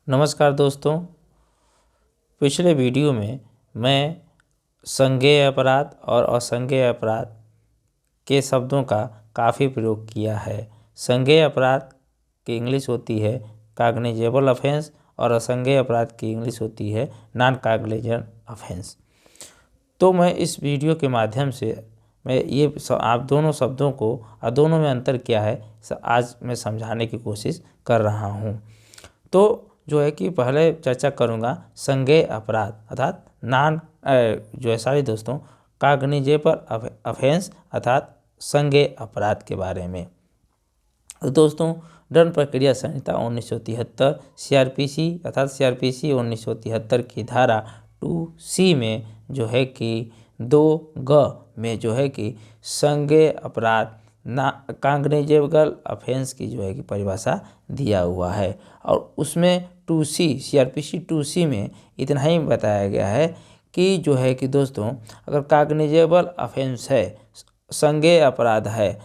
नमस्कार दोस्तों। पिछले वीडियो में मैं संज्ञेय अपराध और असंज्ञेय अपराध के शब्दों का काफ़ी प्रयोग किया है। संज्ञेय अपराध की इंग्लिश होती है कॉग्निजेबल ऑफेंस और असंज्ञेय अपराध की इंग्लिश होती है नॉन कॉग्निजेबल ऑफेंस। तो मैं इस वीडियो के माध्यम से मैं ये आप दोनों शब्दों को और दोनों में अंतर क्या है आज मैं समझाने की कोशिश कर रहा हूँ। तो जो है कि पहले चर्चा करूँगा संज्ञेय अपराध अर्थात कॉग्निजेबल ऑफेंस अर्थात संज्ञेय अपराध के बारे में। तो दोस्तों, दंड प्रक्रिया संहिता 1973 सीआरपीसी अर्थात सीआरपीसी 1973 की धारा 2C में जो है कि 2G में जो है कि संज्ञेय अपराध कॉग्निजेबल ऑफेंस की जो है कि परिभाषा दिया हुआ है। और उसमें 2C सीआरपीसी 2C में इतना ही बताया गया है कि जो है कि दोस्तों, अगर कॉग्निजेबल ऑफेंस है, संज्ञेय अपराध है,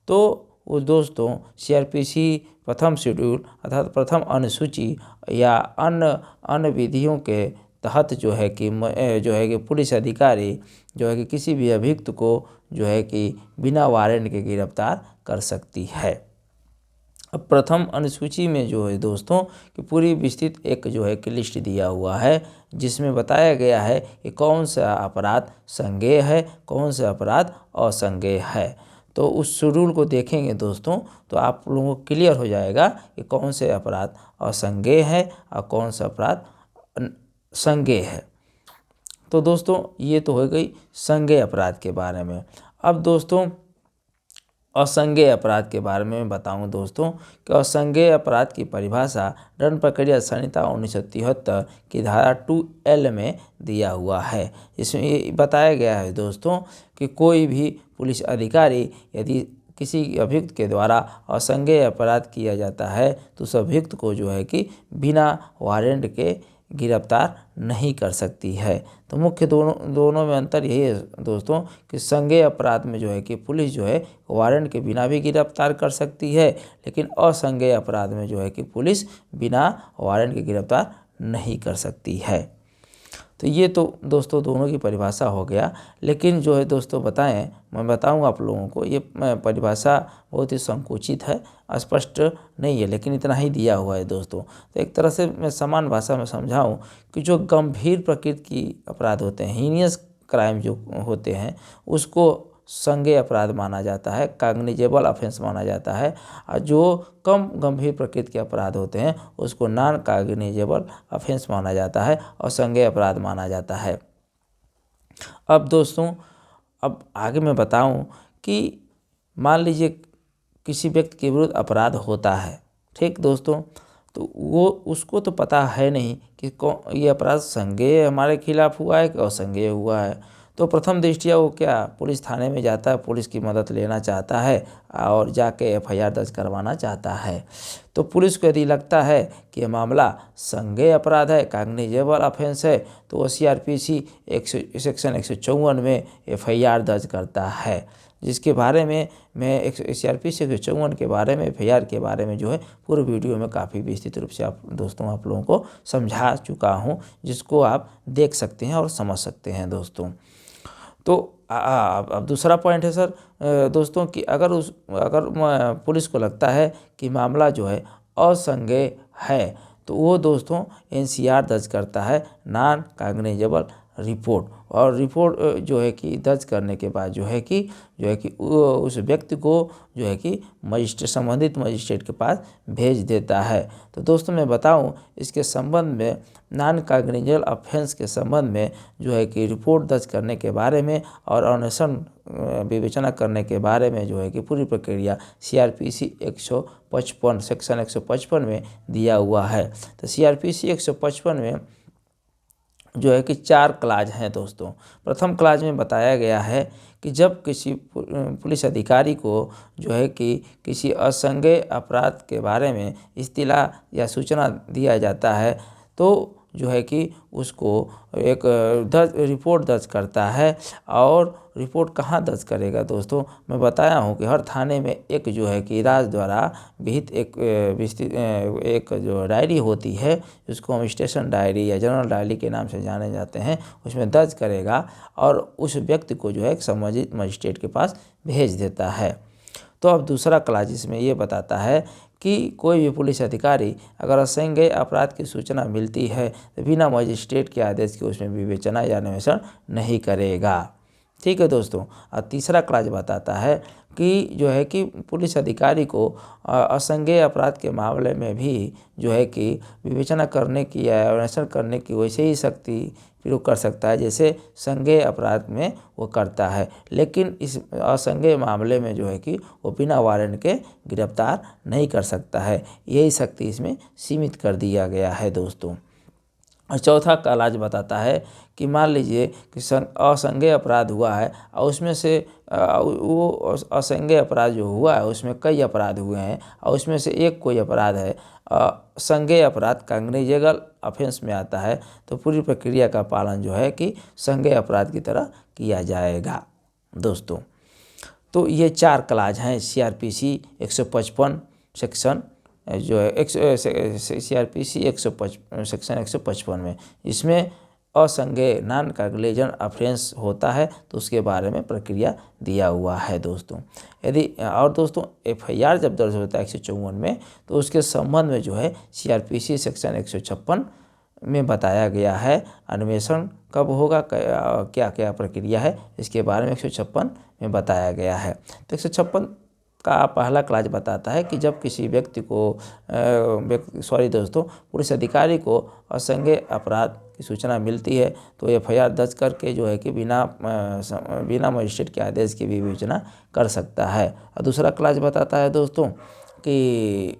तो वो दोस्तों सीआरपीसी प्रथम शेड्यूल अर्थात प्रथम अनुसूची या अन्य विधियों के तहत जो है कि पुलिस अधिकारी जो है कि किसी भी अभियुक्त को जो है कि बिना वारंट के गिरफ्तार कर सकती है। अब प्रथम अनुसूची में जो है दोस्तों कि पूरी विस्तृत एक जो है कि लिस्ट दिया हुआ है, जिसमें बताया गया है कि कौन सा अपराध संज्ञेय है, कौन सा अपराध असंज्ञेय है। तो उस शेड्यूल को देखेंगे दोस्तों तो आप लोगों को क्लियर हो जाएगा कि कौन से अपराध असंज्ञेय है और कौन सा अपराध संज्ञेय है। तो दोस्तों, ये तो हो गई संज्ञेय अपराध के बारे में। अब दोस्तों, असंज्ञेय अपराध के बारे में बताऊं दोस्तों कि असंज्ञेय अपराध की परिभाषा दंड प्रक्रिया संहिता 1973 की धारा 2L में दिया हुआ है। इसमें ये बताया गया है दोस्तों कि कोई भी पुलिस अधिकारी यदि किसी अभियुक्त के द्वारा असंज्ञेय अपराध किया जाता है तो उस अभियुक्त को जो है कि बिना वारंट के गिरफ्तार नहीं कर सकती है। तो मुख्य दोनों में अंतर यही है दोस्तों कि संज्ञेय अपराध में जो है कि पुलिस जो है वारंट के बिना भी गिरफ्तार कर सकती है, लेकिन असंज्ञेय अपराध में जो है कि पुलिस बिना वारंट के गिरफ्तार नहीं कर सकती है। तो ये तो दोस्तों दोनों की परिभाषा हो गया। लेकिन जो है दोस्तों मैं बताऊंगा आप लोगों को, ये परिभाषा बहुत ही संकुचित है, स्पष्ट नहीं है, लेकिन इतना ही दिया हुआ है दोस्तों। तो एक तरह से मैं समान भाषा में समझाऊं कि जो गंभीर प्रकृति की अपराध होते हैं, हीनियस क्राइम जो होते हैं, उसको संज्ञेय अपराध माना जाता है, कॉग्निजेबल ऑफेंस माना जाता है। और जो कम गंभीर प्रकृति के अपराध होते हैं उसको नॉन कॉग्निजेबल ऑफेंस माना जाता है और संज्ञेय अपराध माना जाता है। अब दोस्तों, अब आगे मैं बताऊं कि मान लीजिए किसी व्यक्ति के विरुद्ध अपराध होता है, ठीक दोस्तों, तो वो उसको तो पता है नहीं कि ये अपराध संज्ञेय हमारे खिलाफ हुआ है कि असंज्ञेय हुआ है। तो प्रथम दृष्टया वो क्या पुलिस थाने में जाता है, पुलिस की मदद लेना चाहता है और जाके FIR दर्ज करवाना चाहता है। तो पुलिस को यदि लगता है कि यह मामला संज्ञेय अपराध है, कॉग्निजेबल ऑफेंस है, तो वो सीआरपीसी सेक्शन 154 में FIR दर्ज करता है, जिसके बारे में मैं सीआरपीसी 154 के बारे में FIR के बारे में जो है पूरे वीडियो में काफ़ी विस्तृत रूप से आप लोगों को समझा चुका हूँ, जिसको आप देख सकते हैं और समझ सकते हैं दोस्तों। तो अब दूसरा पॉइंट है सर दोस्तों कि अगर पुलिस को लगता है कि मामला जो है असंज्ञेय है, तो वो दोस्तों NCR दर्ज करता है, नॉन कॉग्निजेबल रिपोर्ट। और रिपोर्ट जो है कि दर्ज करने के बाद जो है कि उस व्यक्ति को जो है कि संबंधित मजिस्ट्रेट के पास भेज देता है। तो दोस्तों मैं बताऊं इसके संबंध में, नॉन कॉग्निजेबल ऑफेंस के संबंध में जो है कि रिपोर्ट दर्ज करने के बारे में और अन्वेषण विवेचना करने के बारे में जो है कि पूरी प्रक्रिया सीआरपीसी 155 सेक्शन 155 में दिया हुआ है। तो सीआरपीसी 155 में जो है कि 4 क्लाज हैं दोस्तों। प्रथम क्लाज में बताया गया है कि जब किसी पुलिस अधिकारी को जो है कि किसी असंज्ञेय अपराध के बारे में इत्तला या सूचना दिया जाता है, तो जो है कि उसको एक रिपोर्ट दर्ज करता है। और रिपोर्ट कहाँ दर्ज करेगा दोस्तों, मैं बताया हूँ कि हर थाने में एक जो है कि राज्य द्वारा विहित एक विस्तृत एक जो डायरी होती है, जिसको हम स्टेशन डायरी या जनरल डायरी के नाम से जाने जाते हैं, उसमें दर्ज करेगा और उस व्यक्ति को जो है संबंधित मजिस्ट्रेट के पास भेज देता है। तो अब दूसरा क्लास इसमें ये बताता है कि कोई भी पुलिस अधिकारी अगर असंज्ञेय अपराध की सूचना मिलती है तो बिना मजिस्ट्रेट के आदेश के उसमें विवेचना या अन्वेषण नहीं करेगा। ठीक है दोस्तों। और तीसरा क्लास बताता है कि जो है कि पुलिस अधिकारी को असंज्ञेय अपराध के मामले में भी जो है कि विवेचना करने की या अन्वेषण करने की वैसे ही शक्ति प्रयोग कर सकता है जैसे संज्ञेय अपराध में वो करता है, लेकिन इस असंज्ञेय मामले में जो है कि वो बिना वारंट के गिरफ्तार नहीं कर सकता है। यही शक्ति इसमें सीमित कर दिया गया है दोस्तों। और चौथा क्लास बताता है कि मान लीजिए कि असंज्ञेय अपराध हुआ है और उसमें से वो असंज्ञेय अपराध जो हुआ है उसमें कई अपराध हुए हैं और उसमें से एक कोई अपराध है संज्ञेय अपराध कॉग्निजेबल ऑफेंस में आता है, तो पूरी प्रक्रिया का पालन जो है कि संज्ञेय अपराध की तरह किया जाएगा दोस्तों। तो ये 4 क्लास हैं CRPC 155 सेक्शन जो है CRPC 155 सेक्शन 155 में। इसमें असंज्ञेय नॉन कॉग्निजेबल ऑफेंस होता है तो उसके बारे में प्रक्रिया दिया हुआ है दोस्तों। यदि और दोस्तों FIR जब दर्ज होता है 154 में तो उसके संबंध में जो है CRPC सेक्शन 156 में बताया गया है अन्वेषण कब होगा, क्या क्या प्रक्रिया है, इसके बारे में 156 में बताया गया है। तो 156 का पहला क्लास बताता है कि जब किसी व्यक्ति को पुलिस अधिकारी को असंज्ञेय अपराध की सूचना मिलती है तो FIR दर्ज करके जो है कि बिना मजिस्ट्रेट के आदेश की विवेचना कर सकता है। और दूसरा क्लास बताता है दोस्तों कि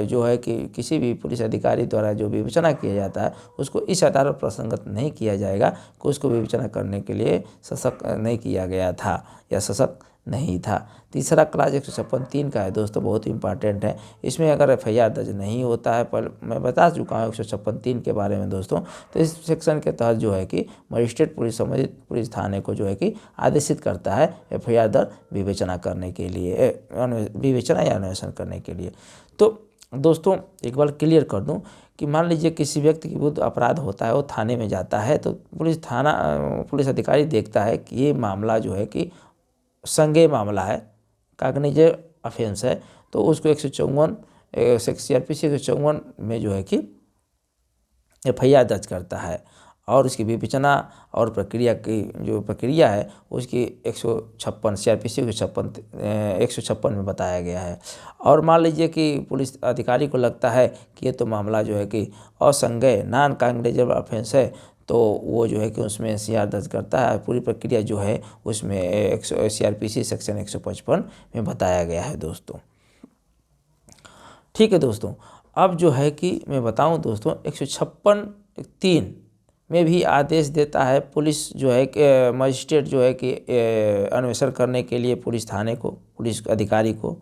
जो है कि किसी भी पुलिस अधिकारी द्वारा जो विवेचना किया जाता है उसको इस आधार पर प्रसंगत नहीं किया जाएगा कि उसको विवेचना करने के लिए सशक्त नहीं किया गया था या सशक्त नहीं था। तीसरा क्लास 156(3) का है दोस्तों, बहुत इंपॉर्टेंट है। इसमें अगर FIR दर्ज नहीं होता है, पर मैं बता चुका हूँ 156(3) के बारे में दोस्तों, तो इस सेक्शन के तहत जो है कि मजिस्ट्रेट पुलिस संबंधित पुलिस थाने को जो है कि आदेशित करता है FIR दर्ज विवेचना करने के लिए, विवेचना या अन्वेषण करने के लिए। तो दोस्तों एक बार क्लियर कर दूं कि मान लीजिए किसी व्यक्ति के विरुद्ध अपराध होता है, वो थाने में जाता है तो पुलिस अधिकारी देखता है कि ये मामला जो है कि संज्ञेय मामला है, कॉग्निजेबल ऑफेंस है, तो उसको 154 CRPC 154 में जो है कि FIR दर्ज करता है और उसकी विवेचना और प्रक्रिया की जो प्रक्रिया है उसकी 156 CRPC 156 में बताया गया है। और मान लीजिए कि पुलिस अधिकारी को लगता है कि ये तो मामला जो है कि असंज्ञेय नॉन कॉग्निजेबल ऑफेंस है, तो वो जो है कि उसमें CR दर्ज करता है। पूरी प्रक्रिया जो है उसमें CRPC सेक्शन 155 में बताया गया है दोस्तों। ठीक है दोस्तों। अब जो है कि मैं बताऊं दोस्तों 156(3) में भी आदेश देता है पुलिस जो है कि मजिस्ट्रेट जो है कि अन्वेषण करने के लिए पुलिस थाने को, पुलिस अधिकारी को।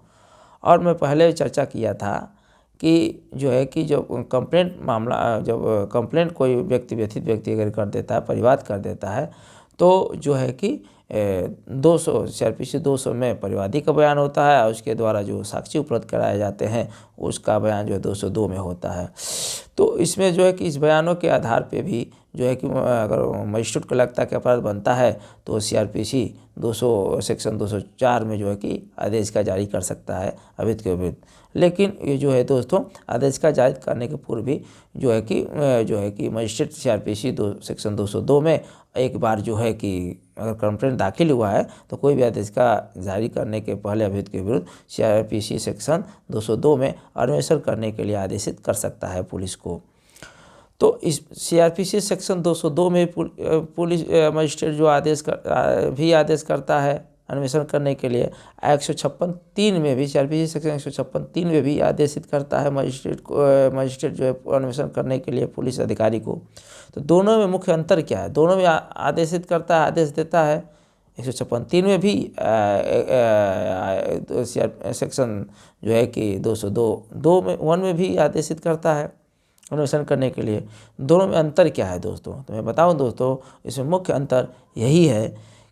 और मैं पहले चर्चा किया था कि जो है कि जब कंप्लेंट कोई व्यथित व्यक्ति अगर कर देता है, परिवाद कर देता है, तो जो है कि 200 CRPC 200 में परिवादी का बयान होता है और उसके द्वारा जो साक्षी उपलब्ध कराए जाते हैं उसका बयान जो है 202 में होता है। तो इसमें जो है कि इस बयानों के आधार पे भी जो है कि अगर मजिस्ट्रेट को लगता है कि अपराध बनता है तो CRPC 200 सेक्शन 204 में जो है कि आदेश का जारी कर सकता है अभियुक्त के विरुद्ध। लेकिन ये जो है दोस्तों आदेश का जारी करने के पूर्व भी जो है कि मजिस्ट्रेट CRPC सेक्शन 202 में एक बार जो है कि अगर कंप्लेंट दाखिल हुआ है तो कोई भी आदेश का जारी करने के पहले अभियुक्त के विरुद्ध CRPC सेक्शन 202 में अन्वेषण करने के लिए आदेशित कर सकता है पुलिस को। तो इस CRPC सेक्शन 202 में पुलिस मजिस्ट्रेट जो आदेश करता है अन्वेषण करने के लिए 156(3) में भी CRPC सेक्शन 156(3) में भी आदेशित करता है मजिस्ट्रेट जो है अन्वेषण करने के लिए पुलिस अधिकारी को। तो दोनों में मुख्य अंतर क्या है? दोनों में आदेशित करता है, आदेश देता है। 156(3) में भी सेक्शन जो है कि 202 में भी आदेशित करता है अन्वेषण करने के लिए। दोनों में अंतर क्या है दोस्तों? तो मैं बताऊं दोस्तों, इसमें मुख्य अंतर यही है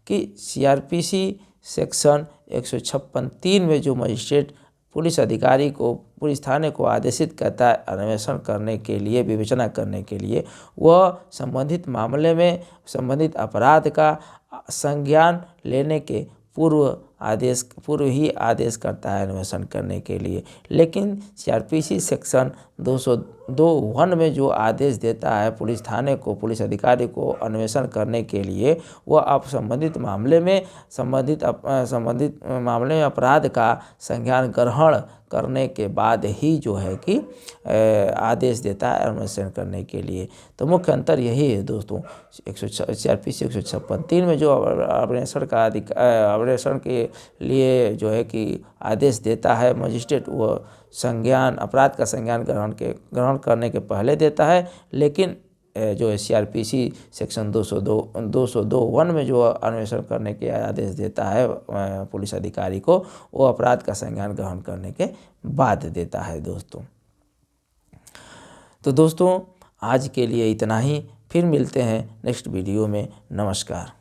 कि सीआरपीसी सेक्शन 156(3) में जो मजिस्ट्रेट पुलिस अधिकारी को, पुलिस थाने को आदेशित करता है अन्वेषण करने के लिए, विवेचना करने के लिए, वह संबंधित मामले में संबंधित अपराध का संज्ञान लेने के पूर्व ही आदेश करता है अन्वेषण करने के लिए। लेकिन सीआरपीसी सेक्शन 202(1) में जो आदेश देता है पुलिस थाने को, पुलिस अधिकारी को अन्वेषण करने के लिए, वह आप संबंधित मामले में अपराध का संज्ञान ग्रहण करने के बाद ही जो है कि आदेश देता है अन्वेषण करने के लिए। तो मुख्य अंतर यही है दोस्तों, सीआरपीसी 156(3) में जो अन्वेषण के लिए जो है कि आदेश देता है मजिस्ट्रेट, वह अपराध का संज्ञान ग्रहण करने के पहले देता है। लेकिन जो है सीआरपीसी सेक्शन 202(1) में जो अन्वेषण करने के आदेश देता है पुलिस अधिकारी को, वो अपराध का संज्ञान ग्रहण करने के बाद देता है दोस्तों। तो दोस्तों आज के लिए इतना ही, फिर मिलते हैं नेक्स्ट वीडियो में। नमस्कार।